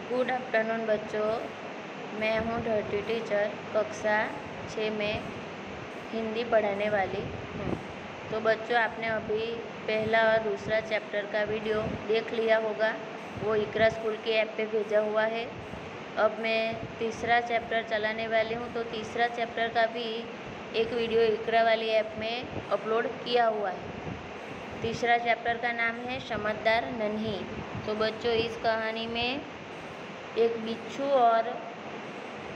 Good afternoon बच्चों, मैं हूँ धरती टीचर, कक्षा 6 में हिंदी पढ़ाने वाली हूँ। तो बच्चों, आपने अभी पहला और दूसरा चैप्टर का वीडियो देख लिया होगा, वो इकरा स्कूल के ऐप पे भेजा हुआ है। अब मैं तीसरा चैप्टर चलाने वाली हूँ, तो तीसरा चैप्टर का भी एक वीडियो इकरा वाली ऐप में अपलोड किया हुआ है। तीसरा चैप्टर का नाम है समझदार नन्ही। तो बच्चों, इस कहानी में एक बिच्छू और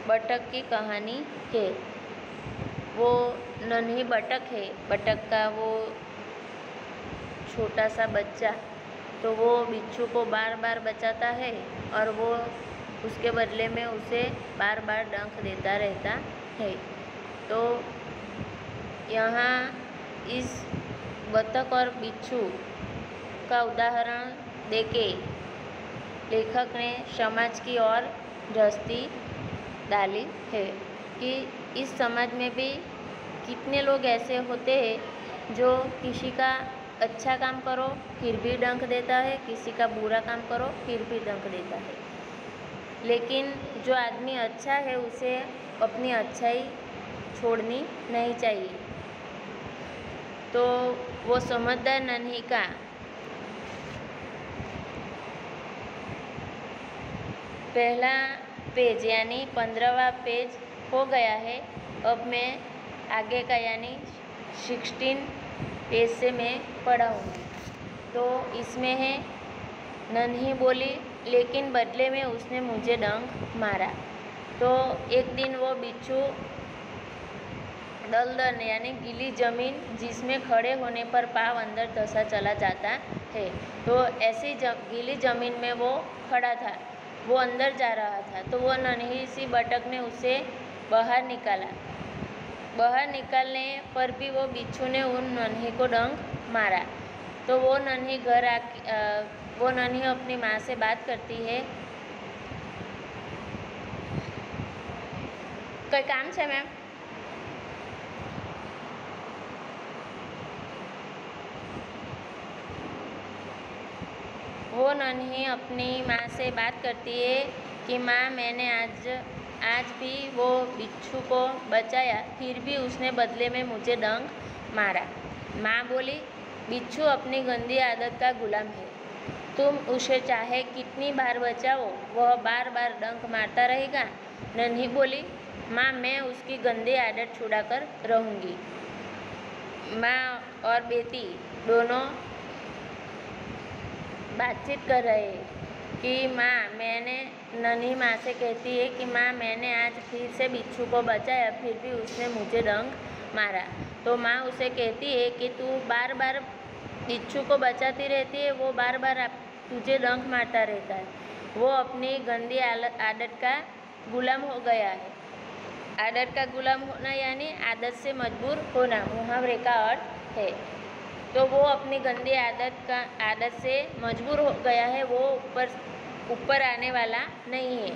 बतख की कहानी है। वो नन्ही बतख है, बतख का वो छोटा सा बच्चा, तो वो बिच्छू को बार बार बचाता है और वो उसके बदले में उसे बार बार डंक देता रहता है। तो यहाँ इस बतख और बिच्छू का उदाहरण देके लेखक ने समाज की ओर दृष्टि डाली है कि इस समाज में भी कितने लोग ऐसे होते हैं जो किसी का अच्छा काम करो फिर भी डंक देता है, किसी का बुरा काम करो फिर भी डंक देता है। लेकिन जो आदमी अच्छा है उसे अपनी अच्छाई छोड़नी नहीं चाहिए। तो वो समझदार नन्ही का पहला पेज यानी 15वां पेज हो गया है। अब मैं आगे का यानी 16 पेज से मैं पढ़ाऊँगी। तो इसमें है, नन्ही बोली लेकिन बदले में उसने मुझे डंक मारा। तो एक दिन वो बिच्छू दलदल यानी गीली ज़मीन जिसमें खड़े होने पर पाँव अंदर धंसा चला जाता है, तो ऐसी गीली ज़मीन में वो खड़ा था, वो अंदर जा रहा था। तो वो नन्ही सी बतख ने उसे बाहर निकाला। बाहर निकालने पर भी वो बिच्छू ने उन नन्ही को डंक मारा। तो वो नन्ही वो नन्ही अपनी माँ से बात करती है। कोई काम है मैम? वो नन्ही अपनी माँ से बात करती है कि माँ, मैंने आज भी वो बिच्छू को बचाया, फिर भी उसने बदले में मुझे डंक मारा। माँ बोली, बिच्छू अपनी गंदी आदत का गुलाम है, तुम उसे चाहे कितनी बार बचाओ वह बार बार डंक मारता रहेगा। नन्ही बोली, माँ, मैं उसकी गंदी आदत छुड़ा कर रहूँगी। माँ और बेटी दोनों बातचीत कर रहे हैं कि नन्ही माँ से कहती है कि माँ, मैंने आज फिर से बिच्छू को बचाया, फिर भी उसने मुझे डंक मारा। तो माँ उसे कहती है कि तू बार बार बिच्छू को बचाती रहती है, वो बार बार तुझे डंक मारता रहता है, वो अपनी गंदी आदत का गुलाम हो गया है। आदत का गुलाम होना यानी आदत से मजबूर होना, मुहावरे का अर्थ है। तो वो अपनी गंदी आदत से मजबूर हो गया है, वो ऊपर आने वाला नहीं है।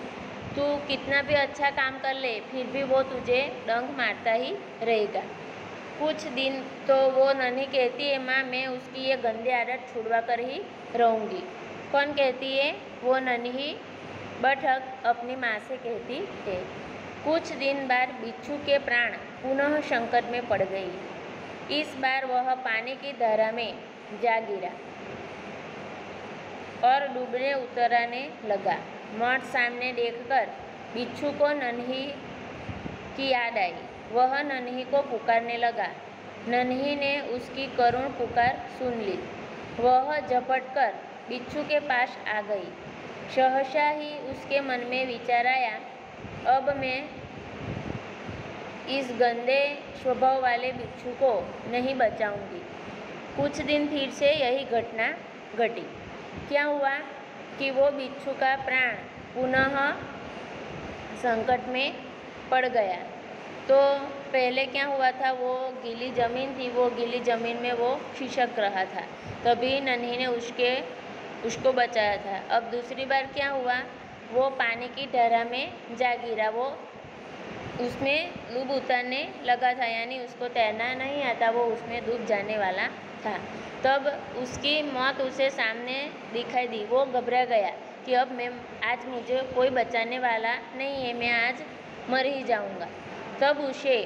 तू कितना भी अच्छा काम कर ले फिर भी वो तुझे डंक मारता ही रहेगा। कुछ दिन तो वो नन्ही कहती है, माँ, मैं उसकी ये गंदी आदत छुड़वा कर ही रहूँगी। कौन कहती है? वो नन्ही बतख अपनी माँ से कहती है। कुछ दिन बाद बिच्छू के प्राण पुनः संकट में पड़ गई। इस बार वह पानी की धारा में जा गिरा और डूबने उतरने लगा। मौत सामने देखकर बिच्छू को नन्ही की याद आई। वह नन्ही को पुकारने लगा। नन्ही ने उसकी करुण पुकार सुन ली। वह झपटकर बिच्छू के पास आ गई। सहसा ही उसके मन में विचार आया, अब मैं इस गंदे स्वभाव वाले बिच्छू को नहीं बचाऊंगी। कुछ दिन फिर से यही घटना घटी। क्या हुआ कि वो बिच्छू का प्राण पुनः संकट में पड़ गया। तो पहले क्या हुआ था, वो गीली ज़मीन थी, वो गीली ज़मीन में वो खिसक रहा था, तभी नन्ही ने उसको बचाया था। अब दूसरी बार क्या हुआ, वो पानी की धारा में जा गिरा। वो उसमें डूब उतरने लगा था, यानी उसको तैरना नहीं आता, वो उसमें डूब जाने वाला था। तब उसकी मौत उसे सामने दिखाई दी। वो घबरा गया कि अब आज मुझे कोई बचाने वाला नहीं है, मैं आज मर ही जाऊंगा। तब उसे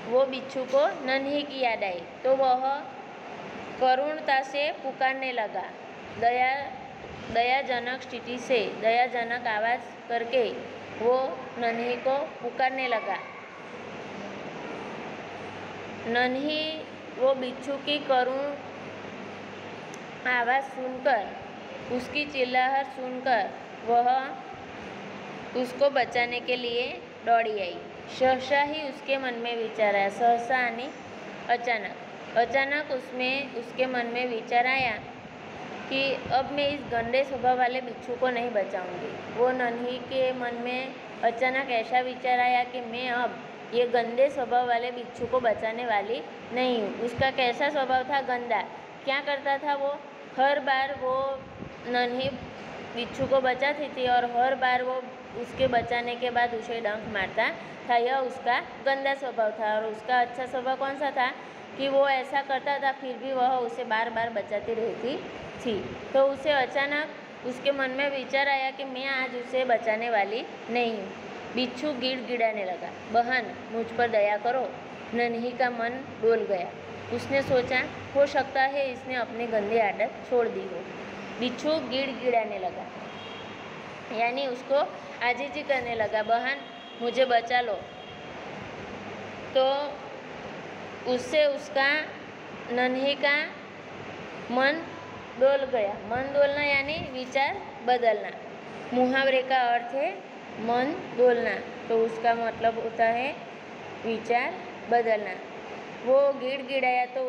वो बिच्छू को नन्ही की याद आई, तो वह करुणता से पुकारने लगा। दयाजनक स्थिति से दयाजनक आवाज करके वो नन्ही को पुकारने लगा। नन्ही वो बिच्छू की करुण आवाज सुनकर, उसकी चिल्लाहट सुनकर वह उसको बचाने के लिए दौड़ी आई। सहसा ही उसके मन में विचार आया। सहसा यानी अचानक उसके मन में विचार आया कि अब मैं इस गंदे स्वभाव वाले बिच्छू को नहीं बचाऊंगी। वो नन्ही के मन में अचानक ऐसा विचार आया कि मैं अब ये गंदे स्वभाव वाले बिच्छू को बचाने वाली नहीं हूँ। उसका कैसा स्वभाव था? गंदा। क्या करता था वो? हर बार वो नन्ही बिच्छू को बचाती थी और हर बार वो उसके बचाने के बाद उसे डंक मारता था। यह उसका गंदा स्वभाव था। और उसका अच्छा स्वभाव कौन सा था? कि वो ऐसा करता था फिर भी वह उसे बार बार बचाती रहती थी। तो उसे अचानक उसके मन में विचार आया कि मैं आज उसे बचाने वाली नहीं हूँ। बिच्छू गिड़गिड़ाने लगा, बहन मुझ पर दया करो। नन्ही का मन डोल गया। उसने सोचा हो सकता है इसने अपनी गंदी आदत छोड़ दी हो। बिच्छू गिड़गिड़ाने लगा, यानी उसको आजीजी करने लगा, बहन मुझे बचा लो। तो उससे उसका नन्ही का मन डोल गया। मन डोलना यानी विचार बदलना। मुहावरे का अर्थ है मन डोलना, तो उसका मतलब होता है विचार बदलना। वो गिड़गिड़ाया तो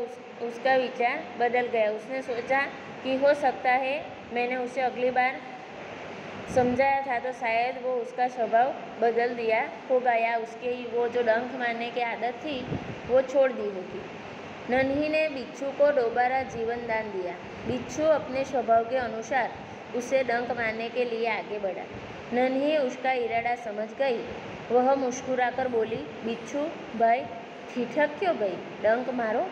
उसका विचार बदल गया। उसने सोचा कि हो सकता है मैंने उसे अगली बार समझाया था तो शायद वो उसका स्वभाव बदल दिया होगा, या उसके वो जो डंक मारने की आदत थी वो छोड़ दी होगी। नन्ही ने बिच्छू को दोबारा जीवन दान दिया। बिच्छू अपने स्वभाव के अनुसार उसे डंक मारने के लिए आगे बढ़ा। नन्ही उसका इरादा समझ गई। वह मुस्कुराकर बोली, बिच्छू भाई ठिठक क्यों गई? डंक मारो।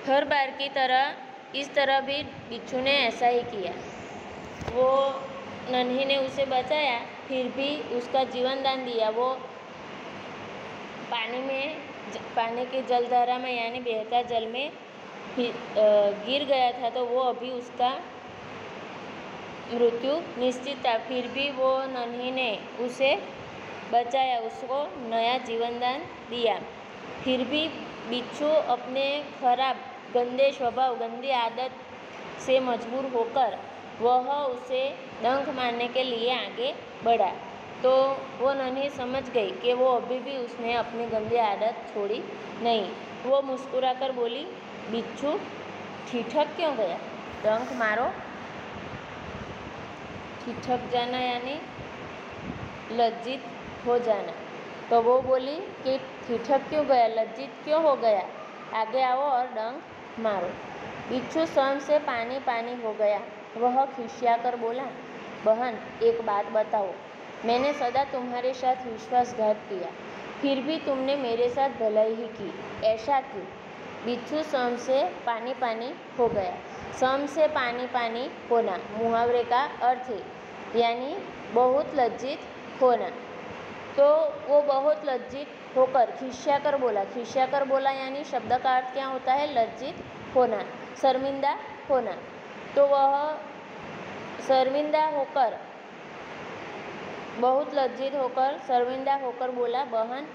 हर बार की तरह इस तरह भी बिच्छू ने ऐसा ही किया। वो नन्ही ने उसे बचाया, फिर भी उसका जीवन दान दिया। वो पानी की जलधारा में यानी बहता जल में गिर गया था, तो वो अभी उसका मृत्यु निश्चित था। फिर भी वो नन्ही ने उसे बचाया, उसको नया जीवन दान दिया। फिर भी बिच्छू अपने खराब गंदे स्वभाव गंदी आदत से मजबूर होकर वह उसे डंक मारने के लिए आगे बढ़ा। तो वो नन्ही समझ गई कि वो अभी भी उसने अपनी गंदी आदत छोड़ी नहीं। वो मुस्कुराकर बोली, बिच्छू ठिठक क्यों गया? डंक मारो। ठिठक जाना यानी लज्जित हो जाना। तो वो बोली कि ठिठक क्यों गया, लज्जित क्यों हो गया? आगे आओ और डंक मारो। बिच्छू स्वयं से पानी पानी हो गया। वह खिसियाकर बोला, बहन एक बात बताओ, मैंने सदा तुम्हारे साथ विश्वासघात किया, फिर भी तुमने मेरे साथ भलाई ही की, ऐसा क्यों? बिच्छू स्वयं से पानी पानी हो गया। स्वयं से पानी पानी होना मुहावरे का अर्थ है, यानी बहुत लज्जित होना। तो वो बहुत लज्जित होकर खिसियाकर बोला। खिसियाकर बोला यानी शब्द का अर्थ क्या होता है? लज्जित होना, शर्मिंदा होना। तो वह शर्मिंदा होकर, बहुत लज्जित होकर, शर्मिंदा होकर बोला, बहन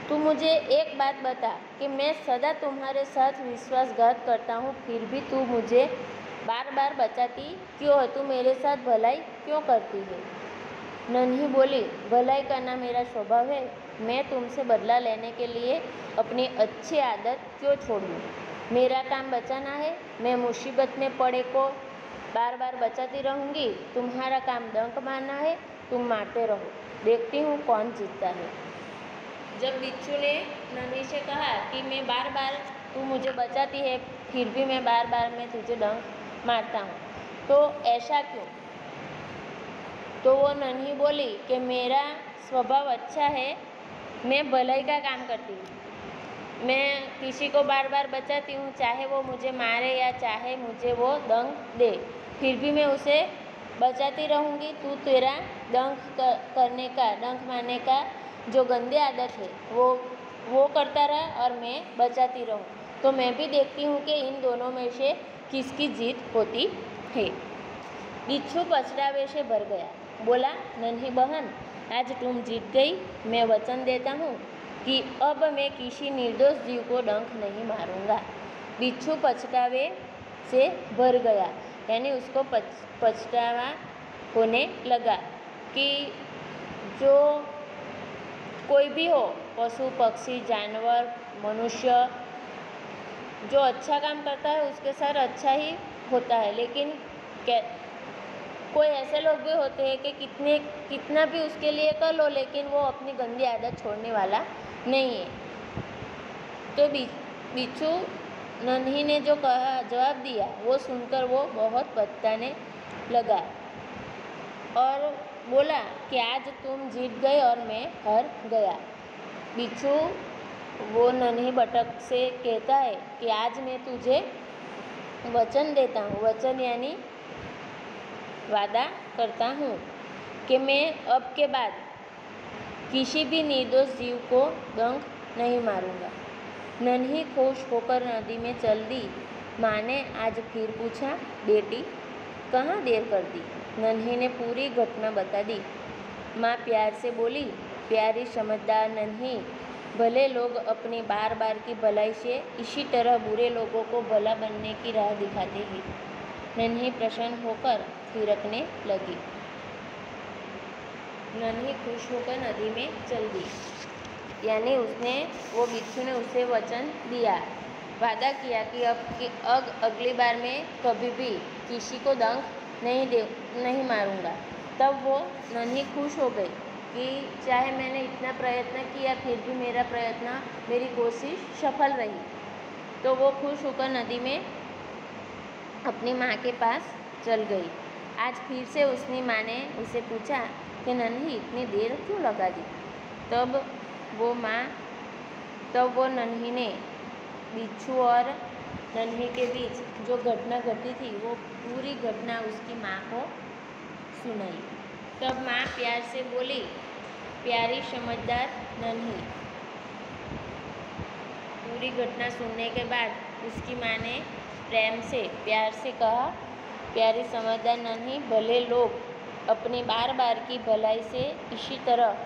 तू मुझे एक बात बता कि मैं सदा तुम्हारे साथ विश्वासघात करता हूँ, फिर भी तू मुझे बार बार बचाती क्यों है? तू मेरे साथ भलाई क्यों करती है? नन्ही बोली, भलाई करना मेरा स्वभाव है। मैं तुमसे बदला लेने के लिए अपनी अच्छी आदत क्यों छोड़ दूँ? मेरा काम बचाना है। मैं मुसीबत में पड़े को बार बार बचाती रहूँगी। तुम्हारा काम डंक मारना है, तुम मारते रहो, देखती हूँ कौन जीतता है। जब बिच्छू ने नन्ही से कहा कि मैं बार बार तू मुझे बचाती है, फिर भी मैं बार बार मैं तुझे डंक मारता हूँ, तो ऐसा क्यों? तो वो नन्ही बोली कि मेरा स्वभाव अच्छा है, मैं भलाई का काम करती हूँ। मैं किसी को बार बार बचाती हूँ, चाहे वो मुझे मारे या चाहे मुझे वो दंग दे, फिर भी मैं उसे बचाती रहूँगी। तू तेरा डंक मारने का जो गंदी आदत है वो करता रहा और मैं बचाती रहूँ, तो मैं भी देखती हूँ कि इन दोनों में से किसकी जीत होती है। बिच्छू पछतावे से भर गया, बोला, नन्ही बहन, आज तुम जीत गई। मैं वचन देता हूँ कि अब मैं किसी निर्दोष जीव को डंक नहीं मारूंगा। बिच्छू पछतावे से भर गया, यानी उसको पछतावा होने लगा कि जो कोई भी हो, पशु पक्षी जानवर मनुष्य, जो अच्छा काम करता है उसके साथ अच्छा ही होता है, लेकिन कोई ऐसे लोग भी होते हैं कि कितना भी उसके लिए कर लो लेकिन वो अपनी गंदी आदत छोड़ने वाला नहीं है। तो बिच्छू नन्ही ने जो कहा जवाब दिया वो सुनकर वो बहुत पछताने लगा और बोला कि आज तुम जीत गए और मैं हार गया। बिच्छू वो नन्ही बतख से कहता है कि आज मैं तुझे वचन देता हूँ, वचन यानी वादा करता हूँ कि मैं अब के बाद किसी भी निर्दोष जीव को डंक नहीं मारूंगा। नन्ही खुश होकर नदी में चल दी। माँ ने आज फिर पूछा, बेटी कहाँ देर कर दी? नन्ही ने पूरी घटना बता दी। माँ प्यार से बोली, प्यारी समझदार नन्ही, भले लोग अपनी बार बार की भलाई से इसी तरह बुरे लोगों को भला बनने की राह दिखाते हैं। नन्ही प्रसन्न होकर थिरकने लगी। नन्ही खुश होकर नदी में चल दी, यानी वो बिच्छू ने उसे वचन दिया, वादा किया कि अगली बार मैं कभी भी किसी को डंक नहीं मारूंगा। तब वो नन्ही खुश हो गई कि चाहे मैंने इतना प्रयत्न किया फिर भी मेरी कोशिश सफल रही। तो वो खुश होकर नदी में अपनी माँ के पास चल गई। आज फिर से उसकी माँ ने उसे पूछा कि नन्ही इतनी देर क्यों लगा दी? तब वो नन्ही ने बिच्छू और नन्ही के बीच जो घटना घटी थी वो पूरी घटना उसकी माँ को सुनाई। तब माँ प्यार से बोली, प्यारी समझदार नन्ही। पूरी घटना सुनने के बाद उसकी माँ ने प्यार से कहा, प्यारी समझदार नन्ही, भले लोग अपनी बार बार की भलाई से इसी तरह,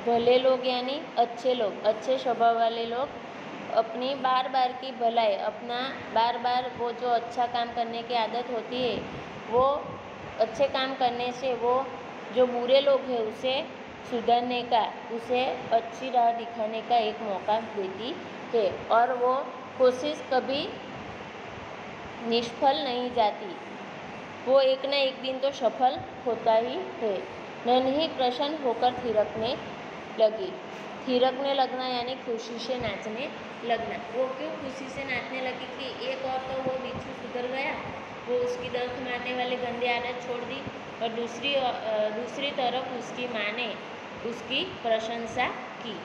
भले लोग यानी अच्छे स्वभाव वाले लोग अपनी बार बार की भलाई, अपना बार बार वो जो अच्छा काम करने की आदत होती है वो अच्छे काम करने से वो जो बुरे लोग हैं उसे सुधरने का, उसे अच्छी राह दिखाने का एक मौका देती है और वो कोशिश कभी निष्फल नहीं जाती, वो एक न एक दिन तो सफल होता ही है। नन्ही प्रसन्न होकर थिरकने लगना यानी खुशी से नाचने लगना। वो क्यों खुशी से नाचने लगी कि एक और तो वो बिच्छू सुधर गया, वो उसकी डंक मारने वाली गंदी आदत छोड़ दी और दूसरी तरफ उसकी माँ ने उसकी प्रशंसा की।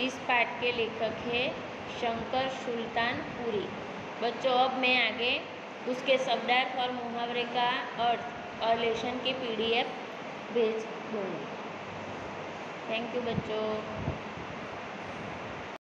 इस पाठ के लेखक हैं शंकर सुल्तानपुरी। बच्चों अब मैं आगे उसके शब्दार्थ और मुहावरे का अर्थ और लेसन की PDF भेज दूँगी। थैंक यू बच्चों।